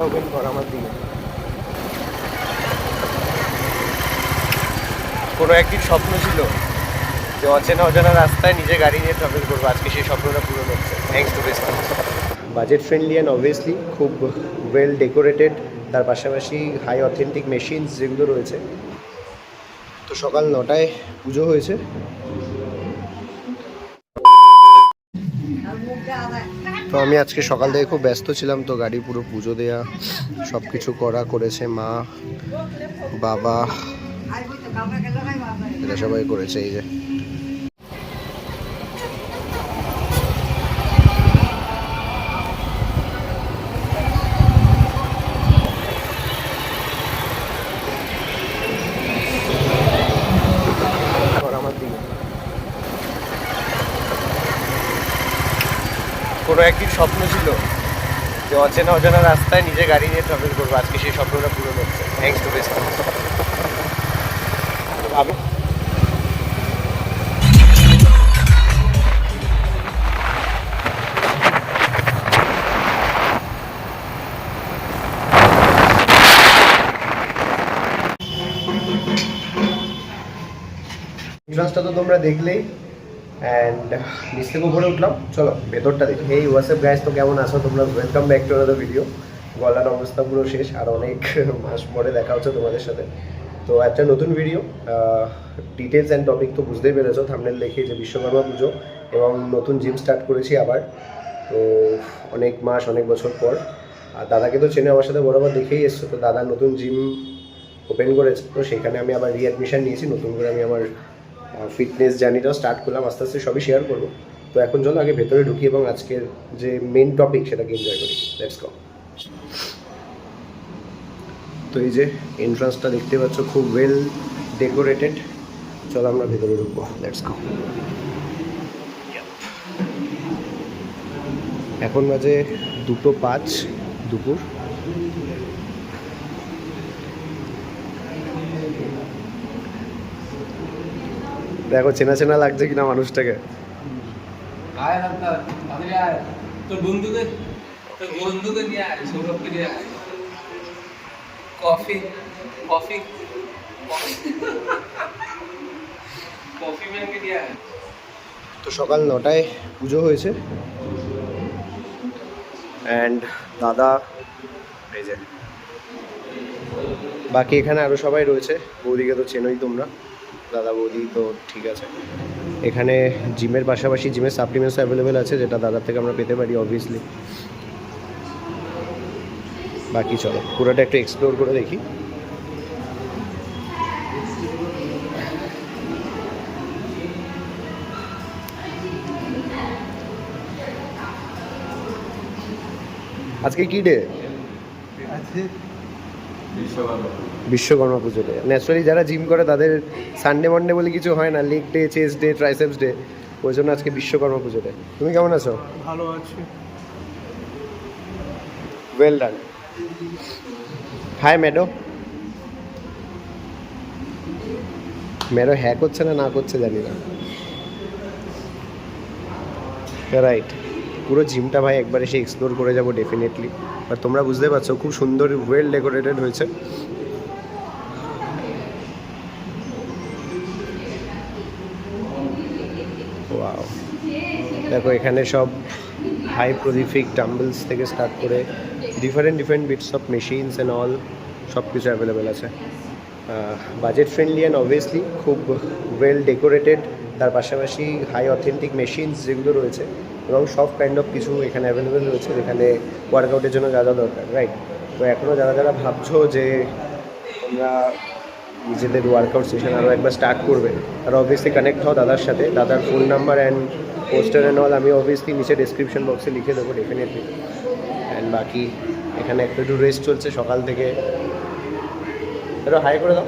Open কর আমার দিকে। কোনো একদিন স্বপ্ন ছিল যে অচেনা অজানা রাস্তায় নিজে গাড়ি নিয়ে ট্রাভেল করবো, আজকে সেই স্বপ্নটা পূরণ হচ্ছে thanks to best. Budget friendly and obviously খুব ওয়েল ডেকোরেটেড, তার পাশাপাশি হাই অথেন্টিক মেশিনস যেগুলো রয়েছে। তো সকাল 9টায় পুজো হয়েছে। তো আমি আজকে সকাল থেকে খুব ব্যস্ত ছিলাম, তো গাড়ি পুরো পুজো দেয়া সব কিছু করেছে মা, বাবা, এটা সবাই করেছে। এই যে আমার দিকে কোনো একদিন স্বপ্ন ছিল যে অচেনা অজানা রাস্তায় নিজে গাড়ি নিয়ে ট্রাভেল করবো, আজকে সেই স্বপ্নটা পূরণ হচ্ছে থ্যাঙ্কস টু বেস্ট। ভাবি এন্ট্রান্সটা তো তোমরা দেখলেই, অ্যান্ড নিচ থেকে উপরে উঠলাম। চলো ভেতরটা দেখি। এই হোয়াটসঅ্যাপ গাইস, তো কেমন আছো তোমরা? Welcome back to another video. গলার অবস্থা পুরো শেষ, আর অনেক মাস পরে দেখা হচ্ছে তোমাদের সাথে। তো একটা নতুন ভিডিও, ডিটেলস অ্যান্ড টপিক তো বুঝতেই পেরেছো থাম্বনেল দেখে যে বিশ্বকর্মা পুজো এবং নতুন জিম স্টার্ট করেছি আবার। তো অনেক মাস অনেক বছর পর। আর দাদাকে তো চেনে, আমার সাথে বরাবর দেখেই এসছো। তো দাদা নতুন জিম ওপেন করেছে, তো সেখানে আমি আবার রিঅ্যাডমিশন নিয়েছি। নতুন করে আমি আমার ফিটনেস জার্নিটাও স্টার্ট করলাম, আস্তে আস্তে সবই শেয়ার করবো। তো এখন চলো আগে ভেতরে ঢুকি এবং আজকের যে মেন টপিক সেটাকে এনজয় করি। Let's go. তো এই যে এন্ট্রান্সটা দেখতে পাচ্ছ, খুব ওয়েল ডেকোরেটেড। চলো আমরা ভেতরে ঢুকবো, লেটস গো। এখন বাজে 2:05 দুপুর। দেখো চেনা চেনা লাগছে কিনা মানুষটাকে। তোর বন্ধুকে নিয়ে আয়, সৌরভকে নিয়ে আয়। কফি কফি কফি ম্যানকে নিয়ে আয়। তো সকাল 9টায় পুজো হয়েছে, অ্যান্ড দাদা এই যে, বাকি এখানে আরও সবাই রয়েছে। বৌদিকে তো চেনোই তোমরা, দাদা বৌদি তো ঠিক আছে। এখানে জিমের পাশাপাশি জিমের সাপ্লিমেন্টস অ্যাভেলেবেল আছে, যেটা দাদার থেকে আমরা পেতে পারি অবভিয়াসলি। বাকি চলো পুরোটা একটু এক্সপ্লোর করে দেখি। আজকে কি ডে? বিশ্বকর্মা পুজো ডে। ন্যাচারালি যারা জিম করে তাদের সানডে মানডে বলে কিছু হয় না, leg day, chest day, triceps day, ওই জন্য আজকে বিশ্বকর্মা পুজো ডে। তুমি কেমন আছো? ভালো আছি। Well done. হাই ম্যাডো। ম্যাডো হ্যাক হচ্ছে না করছে জানি না। রাইট, পুরো জিমটা ভাই একবার এসে এক্সপ্লোর করে যাবো ডেফিনেটলি। আর তোমরা বুঝতে পারছো খুব সুন্দর ওয়েল ডেকোরেটেড হয়েছে। ওয়াও, দেখো এখানে সব হাই প্রলিফিক ডাম্বলস থেকে স্টার্ট করে different bits of machines and all সব কিছু অ্যাভেলেবেল আছে। বাজেট ফ্রেন্ডলি অ্যান্ড অবভিয়াসলি খুব ওয়েল ডেকোরেটেড, তার পাশাপাশি হাই অথেন্টিক মেশিনস যেগুলো রয়েছে এবং সব কাইন্ড অফ কিছু এখানে অ্যাভেলেবেল রয়েছে, যেখানে ওয়ার্কআউটের জন্য যা যা দরকার। রাইট, তো এখনও যারা যারা ভাবছো যে তোমরা নিজেদের ওয়ার্কআউট সেশন আরও একবার স্টার্ট করবে, তারা অবভিয়াসলি কানেক্ট হও দাদার সাথে। দাদার phone number and poster and all আমি অবভিয়াসলি নিচে ডিসক্রিপশন বক্সে লিখে দেবো ডেফিনেটলি। অ্যান্ড বাকি এখানে একটু রেস্ট চলছে সকাল থেকে। একটু হাই করে দাও।